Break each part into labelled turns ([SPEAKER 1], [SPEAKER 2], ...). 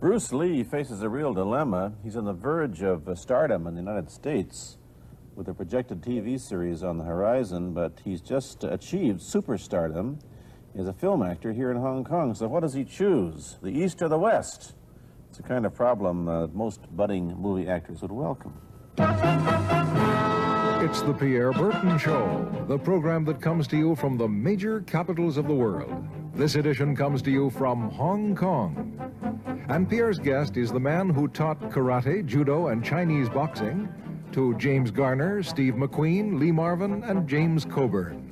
[SPEAKER 1] Bruce Lee faces a real dilemma. He's on the verge of stardom in the United States with a projected TV series on the horizon, but he's just achieved superstardom as a film actor here in Hong Kong. So what does he choose, the East or the West? It's a kind of problem most budding movie actors would welcome.
[SPEAKER 2] It's the Pierre Berton Show, the program that comes to you from the major capitals of the world. This edition comes to you from Hong Kong. And Pierre's guest is the man who taught karate, judo, and Chinese boxing to James Garner, Steve McQueen, Lee Marvin, and James Coburn.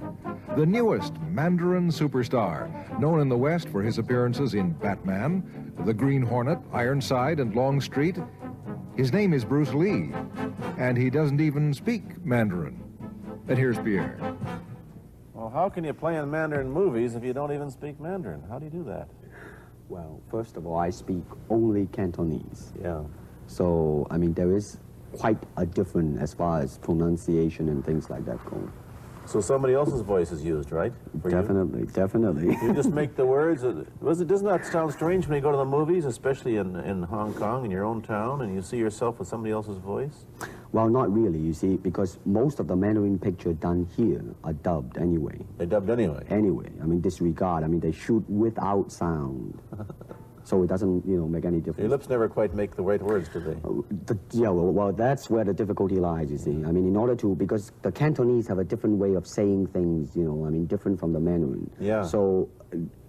[SPEAKER 2] The newest Mandarin superstar, known in the West for his appearances in Batman, The Green Hornet, Ironside, and Longstreet. His name is Bruce Lee, and he doesn't even speak Mandarin. And here's Pierre.
[SPEAKER 1] Well, how can you play in Mandarin movies if you don't even speak Mandarin? How do you do that?
[SPEAKER 3] Well, first of all, I speak only Cantonese.
[SPEAKER 1] Yeah.
[SPEAKER 3] So, I mean, there is quite a difference as far as pronunciation and things like that go.
[SPEAKER 1] So somebody else's voice is used, right? For
[SPEAKER 3] Definitely, definitely.
[SPEAKER 1] You just make the words. Doesn't that sound strange when you go to the movies, especially in Hong Kong, in your own town, and you see yourself with somebody else's voice?
[SPEAKER 3] Well, not really, you see, because most of the Mandarin pictures done here are dubbed anyway.
[SPEAKER 1] They dubbed anyway?
[SPEAKER 3] Anyway. I mean, disregard. I mean, they shoot without sound. So it doesn't, make any difference.
[SPEAKER 1] Your lips never quite make the right words, do they?
[SPEAKER 3] Well, that's where the difficulty lies, you see. I mean, in order to, because the Cantonese have a different way of saying things, different from the Mandarin.
[SPEAKER 1] Yeah.
[SPEAKER 3] So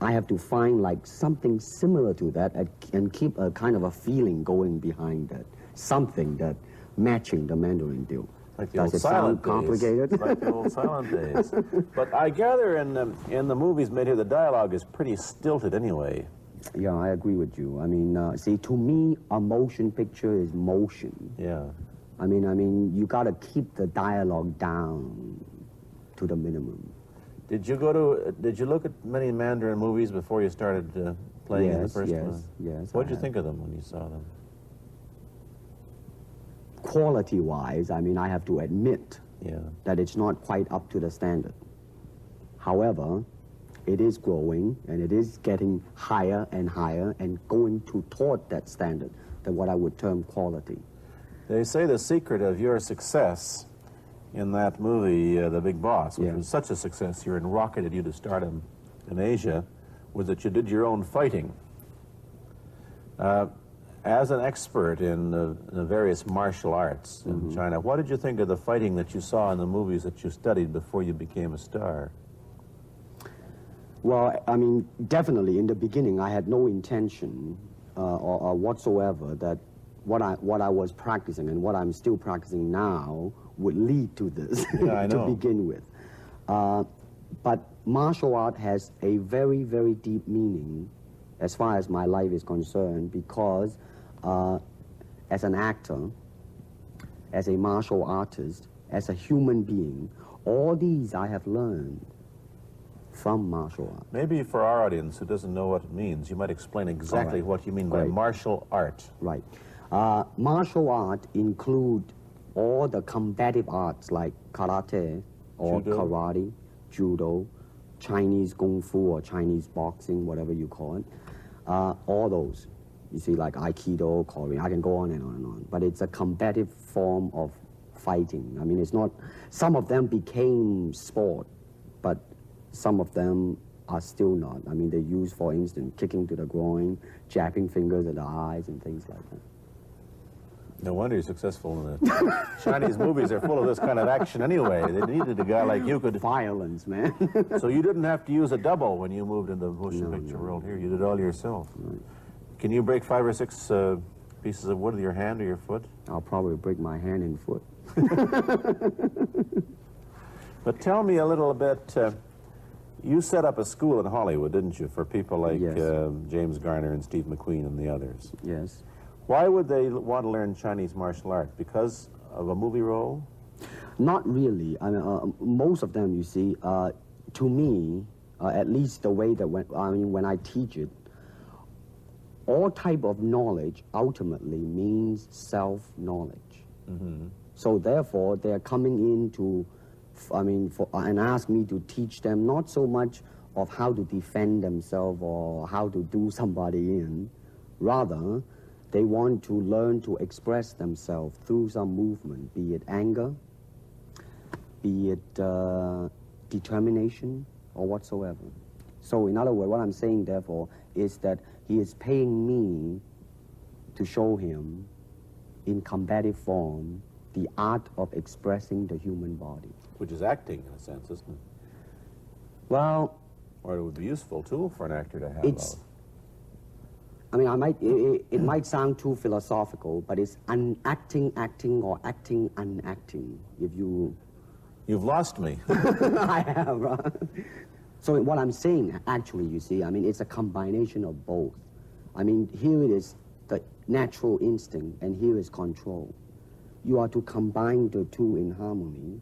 [SPEAKER 3] I have to find, like, something similar to that and keep a kind of a feeling going behind that. Something that matching the Mandarin deal.
[SPEAKER 1] Like the
[SPEAKER 3] Does
[SPEAKER 1] old
[SPEAKER 3] it
[SPEAKER 1] silent
[SPEAKER 3] sound complicated?
[SPEAKER 1] days. Like the old silent days. But I gather in the movies made here, the dialogue is pretty stilted anyway.
[SPEAKER 3] Yeah, I agree with you. I mean, see, to me, a motion picture is motion.
[SPEAKER 1] Yeah.
[SPEAKER 3] I mean, you got to keep the dialogue down to the minimum.
[SPEAKER 1] Did you look at many Mandarin movies before you started playing in the first one?
[SPEAKER 3] Yes.
[SPEAKER 1] What did you think of them when you saw them?
[SPEAKER 3] Quality-wise, I mean, I have to admit that it's not quite up to the standard. However, it is growing, and it is getting higher and higher and going toward that standard, that what I would term quality.
[SPEAKER 1] They say the secret of your success in that movie, The Big Boss, which was such a success here and rocketed you to stardom in Asia, was that you did your own fighting. As an expert in the various martial arts in China, what did you think of the fighting that you saw in the movies that you studied before you became a star?
[SPEAKER 3] Well, I mean, definitely in the beginning, I had no intention or whatsoever that what I was practicing and what I'm still practicing now would lead to this to begin with. But martial art has a very, very deep meaning as far as my life is concerned, because as an actor, as a martial artist, as a human being, all these I have learned from martial art.
[SPEAKER 1] Maybe for our audience who doesn't know what it means, you might explain exactly what you mean by martial art.
[SPEAKER 3] Right. Martial art include all the combative arts like karate or karate, judo, Chinese kung fu or Chinese boxing, whatever you call it. All those. You see, like Aikido, Korean, I can go on and on and on. But it's a combative form of fighting. I mean, it's not, some of them became sport, but some of them are still not. I mean, they use, for instance, kicking to the groin, jabbing fingers at the eyes, and things like that.
[SPEAKER 1] No wonder you're successful in the Chinese movies are full of this kind of action anyway. They needed a guy like you could...
[SPEAKER 3] Violence, man.
[SPEAKER 1] So you didn't have to use a double when you moved into the motion picture world here. You did all yourself.
[SPEAKER 3] Right.
[SPEAKER 1] Can you break 5 or 6 pieces of wood with your hand or your foot?
[SPEAKER 3] I'll probably break my hand and foot.
[SPEAKER 1] But tell me a little bit... you set up a school in Hollywood, didn't you, for people like James Garner and Steve McQueen and the others?
[SPEAKER 3] Yes.
[SPEAKER 1] Why would they want to learn Chinese martial art? Because of a movie role?
[SPEAKER 3] Not really. I mean, most of them, you see, to me, at least the way that when I teach it, all type of knowledge ultimately means self-knowledge. So therefore, they're coming in to, and ask me to teach them not so much of how to defend themselves or how to do somebody in, Rather, they want to learn to express themselves through some movement, be it anger, be it determination, or whatsoever. So in other words, what I'm saying, therefore, is that he is paying me to show him in combative form the art of expressing the human body.
[SPEAKER 1] Which is acting, in a sense, isn't it?
[SPEAKER 3] Well,
[SPEAKER 1] Or it would be a useful tool for an actor to have.
[SPEAKER 3] it's, I mean, it might sound too philosophical, but it's acting, or acting, unacting, if you...
[SPEAKER 1] You've lost me.
[SPEAKER 3] I have, right? So what I'm saying, actually, you see, I mean, it's a combination of both. I mean, here it is the natural instinct, and here is control. You are to combine the two in harmony.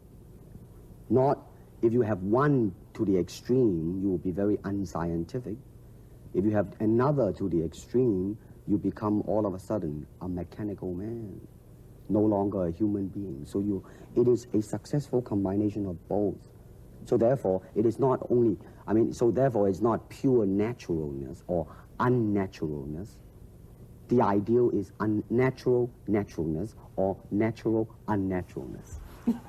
[SPEAKER 3] Not, if you have one to the extreme, you will be very unscientific. If you have another to the extreme, you become all of a sudden a mechanical man, no longer a human being. So it is a successful combination of both. So therefore, it is not only, I mean, so therefore it's not pure naturalness or unnaturalness. The ideal is unnatural naturalness or natural unnaturalness.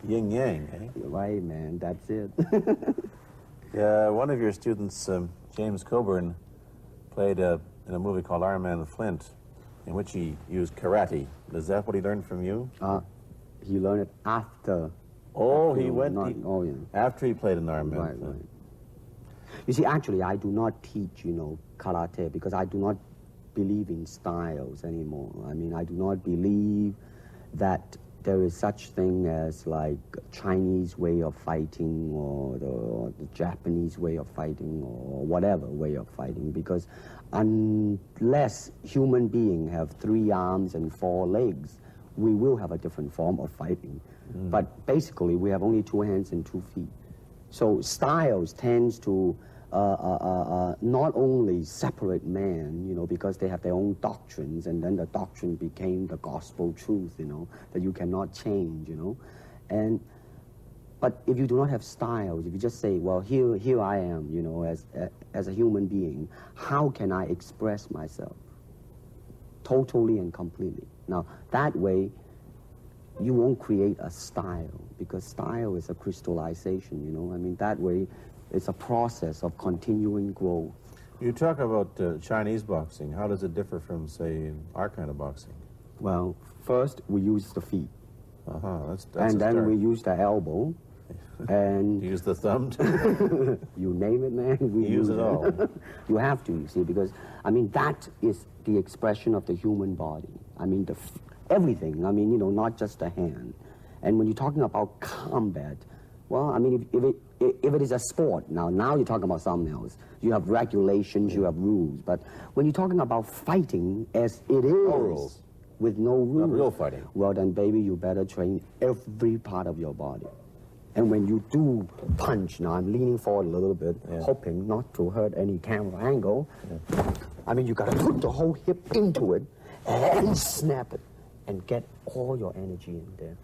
[SPEAKER 1] Yin yang, eh?
[SPEAKER 3] You're right, man, that's it.
[SPEAKER 1] Yeah, one of your students, James Coburn, played in a movie called Iron Man Flint, in which he used karate. Is that what he learned from you?
[SPEAKER 3] He learned it after.
[SPEAKER 1] Oh,
[SPEAKER 3] after,
[SPEAKER 1] he went
[SPEAKER 3] oh, yeah.
[SPEAKER 1] after he played in Iron Man
[SPEAKER 3] Right,
[SPEAKER 1] Flint.
[SPEAKER 3] right. You see, actually, I do not teach, karate because I do not believe in styles anymore. I mean, I do not believe that there is such thing as like Chinese way of fighting or the Japanese way of fighting or whatever way of fighting, because unless human beings have 3 arms and 4 legs, we will have a different form of fighting. But basically, we have only 2 hands and 2 feet. So styles tends to not only separate man, because they have their own doctrines, and then the doctrine became the gospel truth, that you cannot change, But if you do not have styles, if you just say, well, here I am, as a human being, how can I express myself totally and completely? Now, that way, you won't create a style, because style is a crystallization, I mean, that way, it's a process of continuing growth.
[SPEAKER 1] You talk about Chinese boxing. How does it differ from, say, our kind of boxing?
[SPEAKER 3] Well, first, we use the feet.
[SPEAKER 1] That's
[SPEAKER 3] And
[SPEAKER 1] a
[SPEAKER 3] then
[SPEAKER 1] start.
[SPEAKER 3] we use the elbow. And
[SPEAKER 1] Use the thumb, too?
[SPEAKER 3] you name it, man. We
[SPEAKER 1] Use it all.
[SPEAKER 3] You have to, you see, because, I mean, that is the expression of the human body. I mean, everything. I mean, not just the hand. And when you're talking about combat, well, I mean, if it is a sport, now you're talking about something else. You have regulations, you have rules. But when you're talking about fighting as it is,
[SPEAKER 1] rules.
[SPEAKER 3] with no rules.
[SPEAKER 1] Not real fighting.
[SPEAKER 3] Well, then, baby, you better train every part of your body. And when you do punch, now I'm leaning forward a little bit, hoping not to hurt any camera angle. I mean, you gotta put the whole hip into it and snap it and get all your energy in there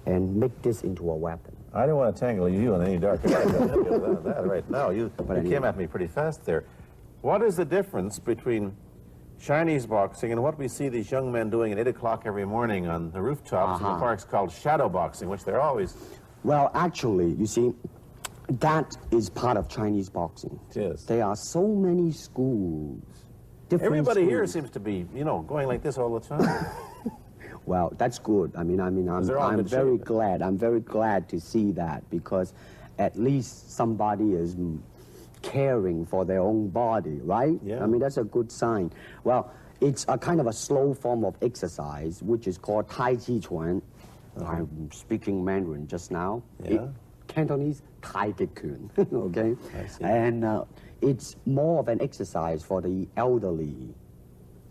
[SPEAKER 3] and make this into a weapon.
[SPEAKER 1] I don't want to tangle you in any dark area. that right now. You
[SPEAKER 3] anyway.
[SPEAKER 1] came at me pretty fast there. What is the difference between Chinese boxing and what we see these young men doing at 8 o'clock every morning on the rooftops in the parks called shadow boxing, which they're always...
[SPEAKER 3] Well, actually, you see, that is part of Chinese boxing.
[SPEAKER 1] It is.
[SPEAKER 3] There are so many schools. Different
[SPEAKER 1] Everybody here
[SPEAKER 3] schools.
[SPEAKER 1] seems to be, going like this all the time.
[SPEAKER 3] Well, that's good. I mean,
[SPEAKER 1] they're all in
[SPEAKER 3] I'm
[SPEAKER 1] good
[SPEAKER 3] very
[SPEAKER 1] shape.
[SPEAKER 3] glad. I'm very glad to see that, because at least somebody is caring for their own body, right?
[SPEAKER 1] Yeah.
[SPEAKER 3] I mean, that's a good sign. Well, it's a kind of a slow form of exercise, which is called Tai Chi Chuan. I'm speaking Mandarin just now.
[SPEAKER 1] Yeah.
[SPEAKER 3] Cantonese Tai Chi Kun, okay?
[SPEAKER 1] I see.
[SPEAKER 3] And it's more of an exercise for the elderly,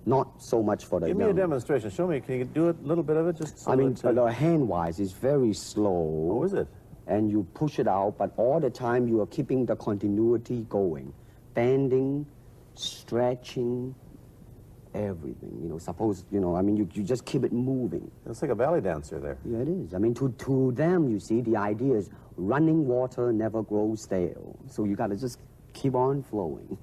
[SPEAKER 3] not so much for the
[SPEAKER 1] Give me
[SPEAKER 3] young.
[SPEAKER 1] a demonstration. Show me. Can you do it a little bit of it? Just so
[SPEAKER 3] I mean,
[SPEAKER 1] that,
[SPEAKER 3] the hand-wise is very slow.
[SPEAKER 1] oh, is it?
[SPEAKER 3] And you push it out, but all the time you are keeping the continuity going. Bending, stretching, everything. Suppose, I mean, you just keep it moving.
[SPEAKER 1] It's like a ballet dancer there.
[SPEAKER 3] Yeah, it is. I mean, to them, you see, the idea is running water never grows stale. So you got to just keep on flowing.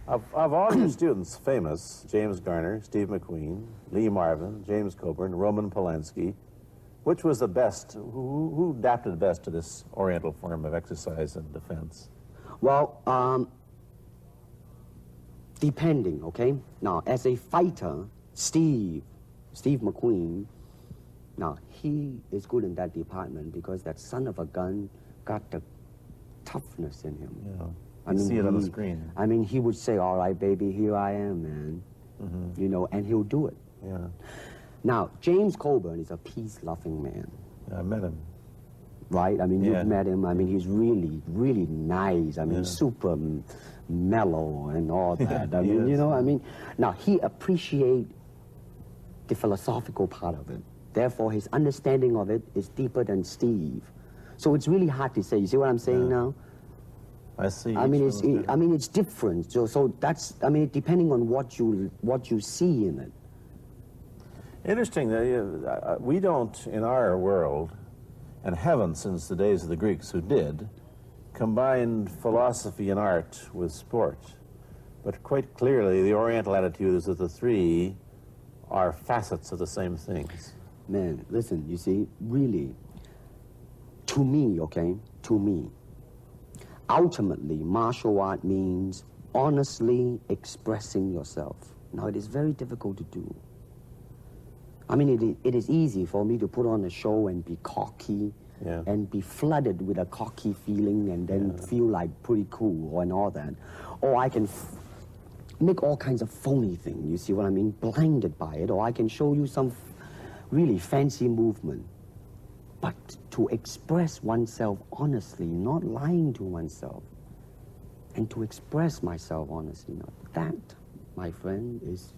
[SPEAKER 1] Of all your students, famous, James Garner, Steve McQueen, Lee Marvin, James Coburn, Roman Polanski, which was the best? Who adapted best to this Oriental form of exercise and defense?
[SPEAKER 3] Well, depending, okay? Now, as a fighter, Steve McQueen, now, he is good in that department because that son of a gun got the toughness in him.
[SPEAKER 1] Yeah. You see it on the screen.
[SPEAKER 3] I mean, he would say, all right, baby, here I am, man. You know, and he'll do it.
[SPEAKER 1] Yeah.
[SPEAKER 3] Now, James Coburn is a peace-loving man.
[SPEAKER 1] I met him.
[SPEAKER 3] Right? I mean,
[SPEAKER 1] Yeah.
[SPEAKER 3] you've met him. I mean, he's really, really nice. I mean, super mellow and all that. I mean, you know, I mean, now he appreciates the philosophical part of it. Therefore, his understanding of it is deeper than Steve. So it's really hard to say. You see what I'm saying now?
[SPEAKER 1] I see.
[SPEAKER 3] I mean, it's different. So that's, I mean, depending on what you see in it.
[SPEAKER 1] Interesting that we don't, in our world, and haven't since the days of the Greeks who did, combine philosophy and art with sport. But quite clearly, the Oriental attitude is that the three are facets of the same things.
[SPEAKER 3] Man, listen, you see, really, to me, okay, to me, ultimately, martial art means honestly expressing yourself. Now, it is very difficult to do. I mean, it is easy for me to put on a show and be cocky and be flooded with a cocky feeling and then feel like pretty cool and all that. Or I can make all kinds of phony things, you see what I mean, blinded by it. Or I can show you some really fancy movement. But to express oneself honestly, not lying to oneself, and to express myself honestly, now that, my friend, is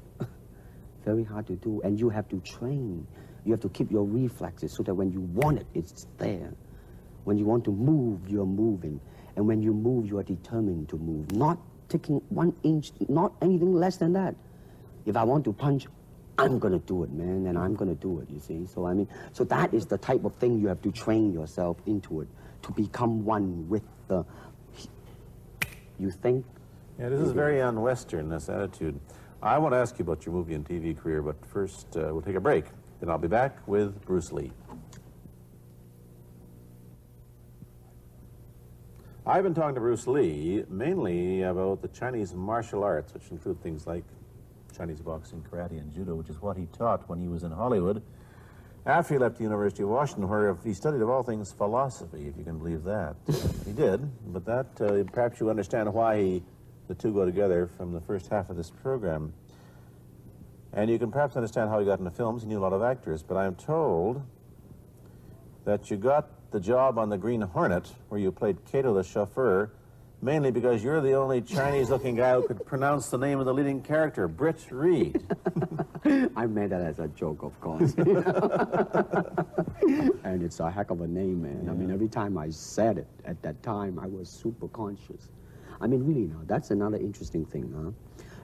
[SPEAKER 3] very hard to do. And you have to train. You have to keep your reflexes so that when you want it, it's there. When you want to move, you're moving. And when you move, you are determined to move. Not taking 1 inch, not anything less than that. If I want to punch, I'm going to do it, man, and I'm going to do it, you see. So, I mean, so that is the type of thing you have to train yourself into it, to become one with the, you think?
[SPEAKER 1] Yeah, this is very un-Western, this attitude. I want to ask you about your movie and TV career, but first we'll take a break. Then I'll be back with Bruce Lee. I've been talking to Bruce Lee mainly about the Chinese martial arts, which include things like Chinese boxing, karate, and judo, which is what he taught when he was in Hollywood. After he left the University of Washington, where he studied, of all things, philosophy, if you can believe that. He did, but that, perhaps you understand why the two go together from the first half of this program. And you can perhaps understand how he got into films. He knew a lot of actors, but I'm told that you got the job on the Green Hornet, where you played Kato the chauffeur, mainly because you're the only Chinese-looking guy who could pronounce the name of the leading character, Britt Reed.
[SPEAKER 3] I meant that as a joke, of course. And it's a heck of a name, man. Yeah. I mean, every time I said it at that time, I was super conscious. I mean, really, now, that's another interesting thing, huh?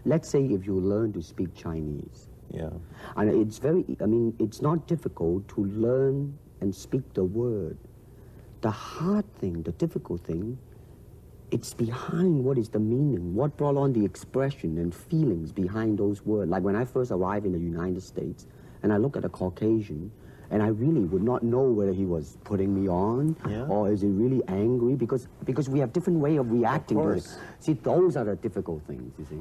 [SPEAKER 3] Let's say if you learn to speak Chinese.
[SPEAKER 1] Yeah.
[SPEAKER 3] And it's very, I mean, it's not difficult to learn and speak the word. The hard thing, the difficult thing, it's behind what is the meaning, what brought on the expression and feelings behind those words. Like when I first arrived in the United States, and I look at a Caucasian, and I really would not know whether he was putting me on or is he really angry, because we have different way of reacting to it. See, those are the difficult things, you see.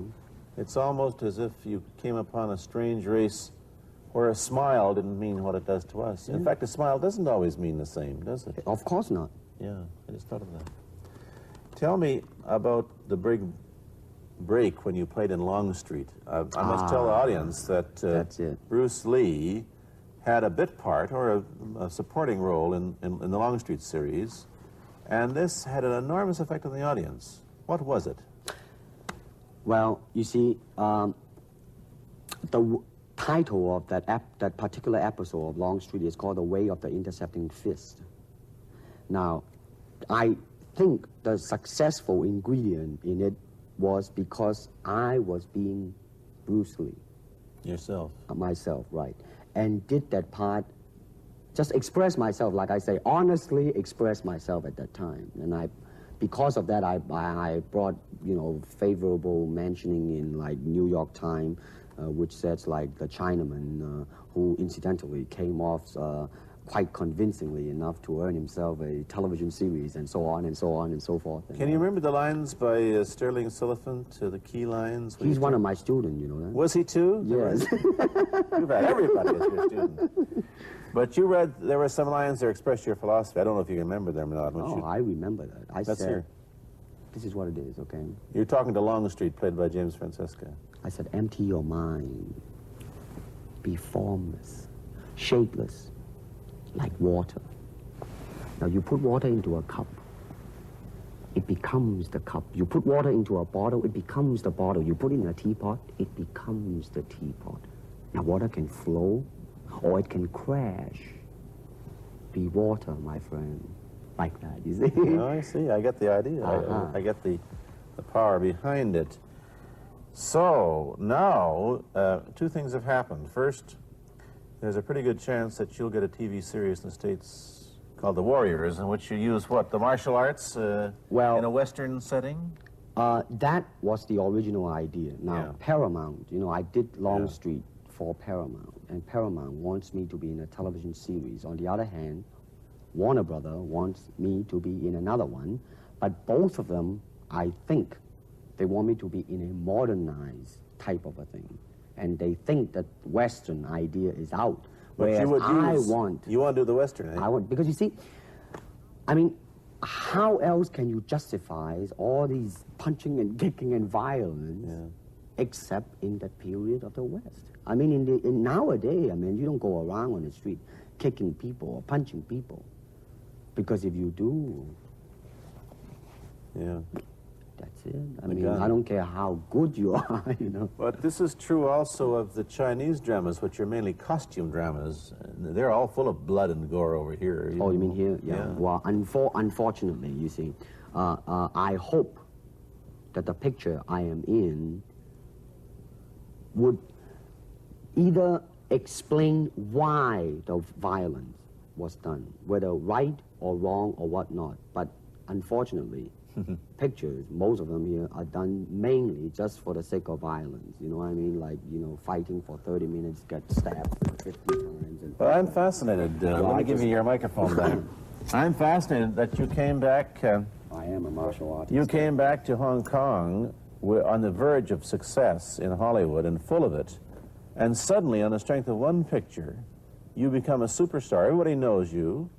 [SPEAKER 1] It's almost as if you came upon a strange race where a smile didn't mean what it does to us. In fact, a smile doesn't always mean the same, does it?
[SPEAKER 3] Of course not.
[SPEAKER 1] Yeah, I just thought of that. Tell me about the big break when you played in Longstreet. I must tell the audience that
[SPEAKER 3] that's it.
[SPEAKER 1] Bruce Lee had a bit part or a supporting role in the Longstreet series, and this had an enormous effect on the audience. What was it?
[SPEAKER 3] Well, you see, the title of that particular episode of Longstreet is called The Way of the Intercepting Fist. Now, I think the successful ingredient in it was because I was being Bruce Lee.
[SPEAKER 1] Yourself.
[SPEAKER 3] Myself, right. And did that part, just express myself, like I say, honestly express myself at that time. And I because of that, I brought, you know, favorable mentioning in like New York Times, which says like the Chinaman who incidentally came off quite convincingly enough to earn himself a television series and so on and so on and so forth.
[SPEAKER 1] Can you remember the lines by Sterling Siliphant, the key lines?
[SPEAKER 3] He's one of my students, you know that?
[SPEAKER 1] Was he too?
[SPEAKER 3] Yes.
[SPEAKER 1] Too bad. Everybody is your student. But you read, there were some lines that expressed your philosophy. I don't know if you remember them or not.
[SPEAKER 3] Oh, I remember that. I
[SPEAKER 1] Let's
[SPEAKER 3] said,
[SPEAKER 1] hear.
[SPEAKER 3] this is what it is, okay?
[SPEAKER 1] You're talking to Longstreet, played by James Francesca.
[SPEAKER 3] I said, empty your mind. Be formless, shapeless, like water. Now you put water into a cup, it becomes the cup. You put water into a bottle, it becomes the bottle. You put it in a teapot, it becomes the teapot. Now water can flow or it can crash. Be water, my friend. Like that, you see?
[SPEAKER 1] Oh, I see. I get the idea. I get the power behind it. So now, two things have happened. First, there's a pretty good chance that you'll get a TV series in the States called The Warriors, in which you use what, the martial arts
[SPEAKER 3] Well,
[SPEAKER 1] in a Western setting?
[SPEAKER 3] That was the original idea. Now,
[SPEAKER 1] Yeah.
[SPEAKER 3] Paramount, you know, I did Longstreet for Paramount, and Paramount wants me to be in a television series. On the other hand, Warner Brother wants me to be in another one, but both of them, I think, they want me to be in a modernized type of a thing. And they think that Western idea is out.
[SPEAKER 1] But
[SPEAKER 3] Whereas
[SPEAKER 1] you would
[SPEAKER 3] you
[SPEAKER 1] want to do the Western, eh?
[SPEAKER 3] I want, because you see, I mean, how else can you justify all these punching and kicking and violence except in that period of the West? I mean, in nowadays, I mean, you don't go around on the street kicking people or punching people. Because if you do,
[SPEAKER 1] Yeah.
[SPEAKER 3] that's it. I
[SPEAKER 1] The
[SPEAKER 3] mean,
[SPEAKER 1] gun.
[SPEAKER 3] I don't care how good you are, you know.
[SPEAKER 1] But this is true also of the Chinese dramas, which are mainly costume dramas. And they're all full of blood and gore over here.
[SPEAKER 3] Oh, you mean here? Yeah.
[SPEAKER 1] Yeah.
[SPEAKER 3] Well, unfortunately, you see, I hope that the picture I am in would either explain why the violence was done, whether right or wrong or whatnot. But unfortunately, pictures, most of them here, are done mainly just for the sake of violence. You know what I mean? Like, you know, fighting for 30 minutes, get stabbed 50 times. And
[SPEAKER 1] Well, I'm fascinated. Let
[SPEAKER 3] I
[SPEAKER 1] me give
[SPEAKER 3] just-
[SPEAKER 1] you your microphone back. I'm fascinated that you came back.
[SPEAKER 3] I am a martial artist.
[SPEAKER 1] You came back to Hong Kong on the verge of success in Hollywood and full of it, and suddenly, on the strength of one picture, you become a superstar. Everybody knows you.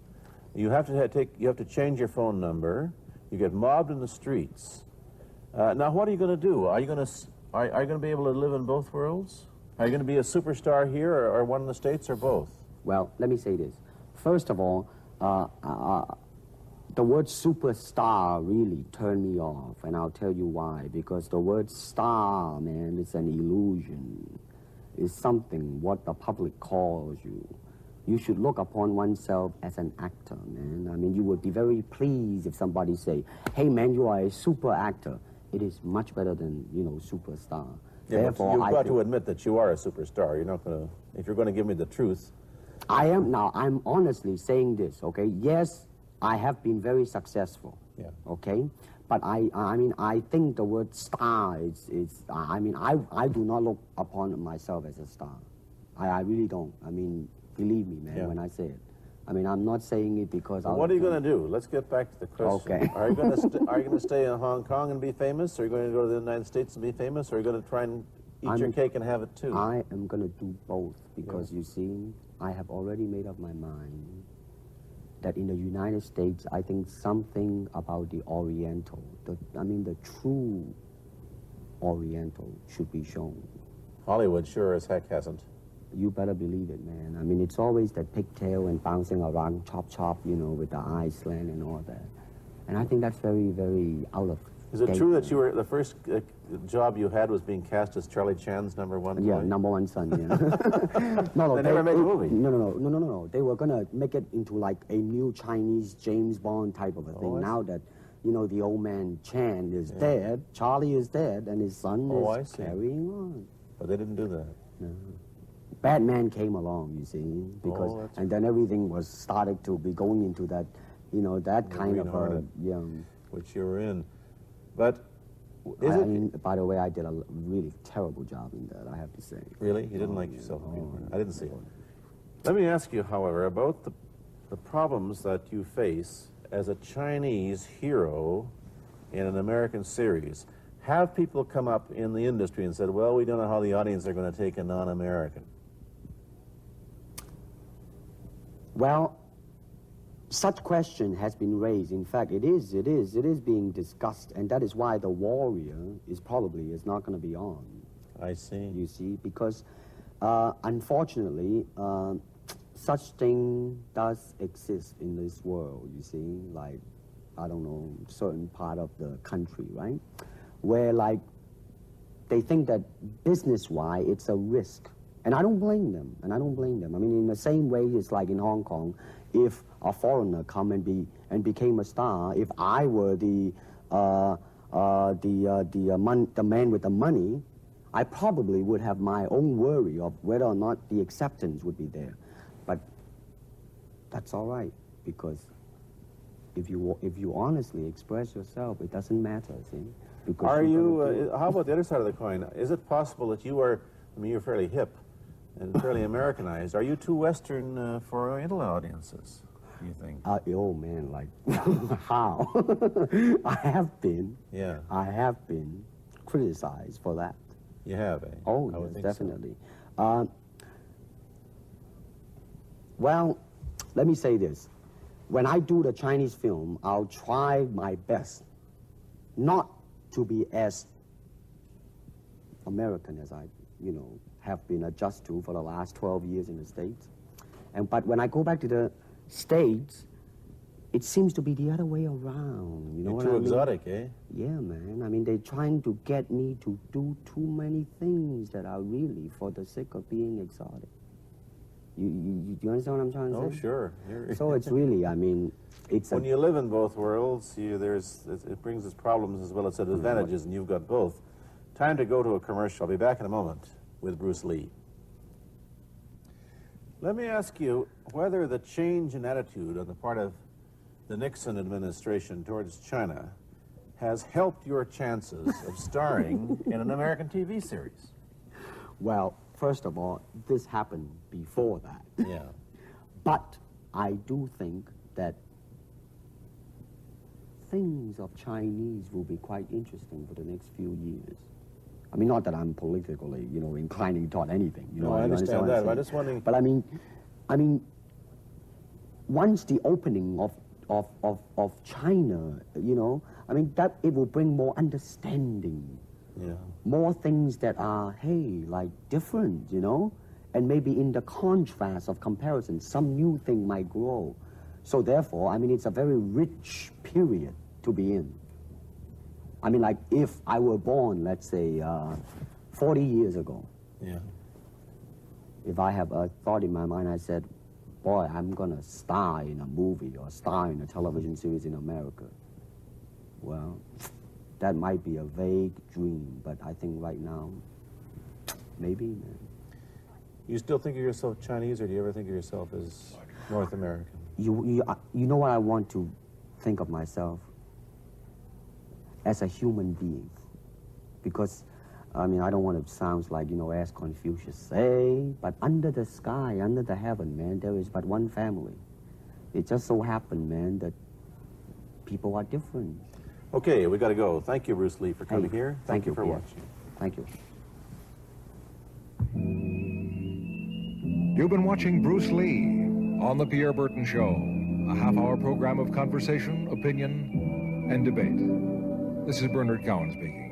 [SPEAKER 1] You have to change your phone number. You get mobbed in the streets. Now, what are you going to do? Are you going to be able to live in both worlds? Are you going to be a superstar here, or one in the States, or both?
[SPEAKER 3] Well, let me say this. First of all, the word superstar really turned me off, and I'll tell you why. Because the word star, man, is an illusion. It's something what the public calls you. You should look upon oneself as an actor, man. I mean, you would be very pleased if somebody say, hey, man, you are a super actor. It is much better than, you know, superstar.
[SPEAKER 1] Yeah,
[SPEAKER 3] Therefore,
[SPEAKER 1] but you've
[SPEAKER 3] I
[SPEAKER 1] got
[SPEAKER 3] feel-
[SPEAKER 1] to admit that you are a superstar. You're not going to, if you're going to give me the truth.
[SPEAKER 3] I am now. I'm honestly saying this, okay? Yes, I have been very successful.
[SPEAKER 1] Yeah.
[SPEAKER 3] Okay, but I mean, I think the word star is. I mean, I do not look upon myself as a star. I really don't. I mean, believe me, man,
[SPEAKER 1] Yeah.
[SPEAKER 3] when I say it. I mean, I'm not saying it because.
[SPEAKER 1] Well, what are you going to do? Let's get back to the question.
[SPEAKER 3] Okay.
[SPEAKER 1] Are you going to stay in Hong Kong and be famous? Or are you going to go to the United States and be famous? Or are you going to try and eat your cake and have it too?
[SPEAKER 3] I am going to do both because you see, I have already made up my mind that in the United States, I think something about the Oriental, the true Oriental should be shown.
[SPEAKER 1] Hollywood sure as heck hasn't.
[SPEAKER 3] You better believe it, man. I mean, it's always that pigtail and bouncing around, chop, you know, with the eyes slant and all that. And I think that's very, very out of
[SPEAKER 1] Is it
[SPEAKER 3] date,
[SPEAKER 1] true that
[SPEAKER 3] man.
[SPEAKER 1] you were the first job you had was being cast as Charlie Chan's number one
[SPEAKER 3] Yeah,
[SPEAKER 1] boy?
[SPEAKER 3] number one son, yeah. No,
[SPEAKER 1] They never made a movie.
[SPEAKER 3] No. They were gonna make it into like a new Chinese James Bond type of a thing.
[SPEAKER 1] Oh, I
[SPEAKER 3] Now that, you know, the old man Chan is dead, Charlie is dead, and his son
[SPEAKER 1] Oh, I
[SPEAKER 3] is
[SPEAKER 1] see.
[SPEAKER 3] carrying on.
[SPEAKER 1] But they didn't do that.
[SPEAKER 3] Batman came along, you see, because
[SPEAKER 1] that's
[SPEAKER 3] and then everything was started to be going into that, you know, that kind
[SPEAKER 1] Green
[SPEAKER 3] of
[SPEAKER 1] Hornet. which you were in. But is
[SPEAKER 3] I
[SPEAKER 1] it
[SPEAKER 3] mean, by the way, I did a really terrible job in that, I have to say.
[SPEAKER 1] really? You didn't like yourself in Peter Pan? I didn't see it. Let me ask you, however, about the problems that you face as a Chinese hero in an American series. Have people come up in the industry and said, well, we don't know how the audience are going to take a non-American?
[SPEAKER 3] Well, such question has been raised. In fact, it is being discussed, and that is why The Warrior is not going to be on.
[SPEAKER 1] I see.
[SPEAKER 3] You see, because unfortunately, such thing does exist in this world. You see, like, I don't know, certain part of the country, right, where like they think that business-wise it's a risk. And I don't blame them, I mean, in the same way, it's like in Hong Kong, if a foreigner come and became a star, if I were the man with the money, I probably would have my own worry of whether or not the acceptance would be there. But that's all right, because if you honestly express yourself, it doesn't matter, see? Because
[SPEAKER 1] Are
[SPEAKER 3] you're gonna do
[SPEAKER 1] you, how about the other side of the coin? Is it possible that you are, I mean, you're fairly hip and fairly Americanized. Are you too Western for Oriental audiences, do you think?
[SPEAKER 3] Oh man, like how? I have been criticized for that.
[SPEAKER 1] You have, eh?
[SPEAKER 3] Oh,
[SPEAKER 1] I would
[SPEAKER 3] yes,
[SPEAKER 1] think so.
[SPEAKER 3] definitely. Well, let me say this. When I do the Chinese film, I'll try my best not to be as American as I, have been adjusted to for the last 12 years in the States. But when I go back to the States, it seems to be the other way around. You know
[SPEAKER 1] You're
[SPEAKER 3] what
[SPEAKER 1] too
[SPEAKER 3] I mean?
[SPEAKER 1] exotic, eh?
[SPEAKER 3] Yeah, man. I mean, they're trying to get me to do too many things that are really for the sake of being exotic. You understand what I'm trying to
[SPEAKER 1] Oh,
[SPEAKER 3] say?
[SPEAKER 1] sure.
[SPEAKER 3] So it's really, I mean, it's
[SPEAKER 1] When you live in both worlds, it brings its problems as well as its advantages, and you've got both. Time to go to a commercial. I'll be back in a moment with Bruce Lee. Let me ask you whether the change in attitude on the part of the Nixon administration towards China has helped your chances of starring in an American TV series.
[SPEAKER 3] Well, first of all, this happened before that.
[SPEAKER 1] Yeah.
[SPEAKER 3] But I do think that things of Chinese will be quite interesting for the next few years. I mean, not that I'm politically, inclining toward anything.
[SPEAKER 1] No, I understand that. I'm just wondering.
[SPEAKER 3] But I mean, once the opening of China, I mean, that it will bring more understanding.
[SPEAKER 1] Yeah.
[SPEAKER 3] More things that are, hey, like different, and maybe in the contrast of comparison, some new thing might grow. So therefore, I mean, it's a very rich period to be in. I mean, like if I were born, let's say, 40 years ago,
[SPEAKER 1] Yeah.
[SPEAKER 3] if I have a thought in my mind, I said, boy, I'm gonna star in a movie or star in a television series in America. Well, that might be a vague dream, but I think right now, maybe, man.
[SPEAKER 1] You still think of yourself Chinese, or do you ever think of yourself as North American?
[SPEAKER 3] You know what I want to think of myself? As a human being. Because, I mean, I don't want to sound like, as Confucius say, but under the sky, under the heaven, man, there is but one family. It just so happened, man, that people are different.
[SPEAKER 1] Okay, we got to go. Thank you, Bruce Lee, for coming
[SPEAKER 3] Hey,
[SPEAKER 1] here.
[SPEAKER 3] thank you,
[SPEAKER 1] for
[SPEAKER 3] Pierre.
[SPEAKER 1] watching.
[SPEAKER 3] Thank you.
[SPEAKER 2] You've been watching Bruce Lee on The Pierre Burton Show, a half-hour program of conversation, opinion, and debate. This is Bernard Cowan speaking.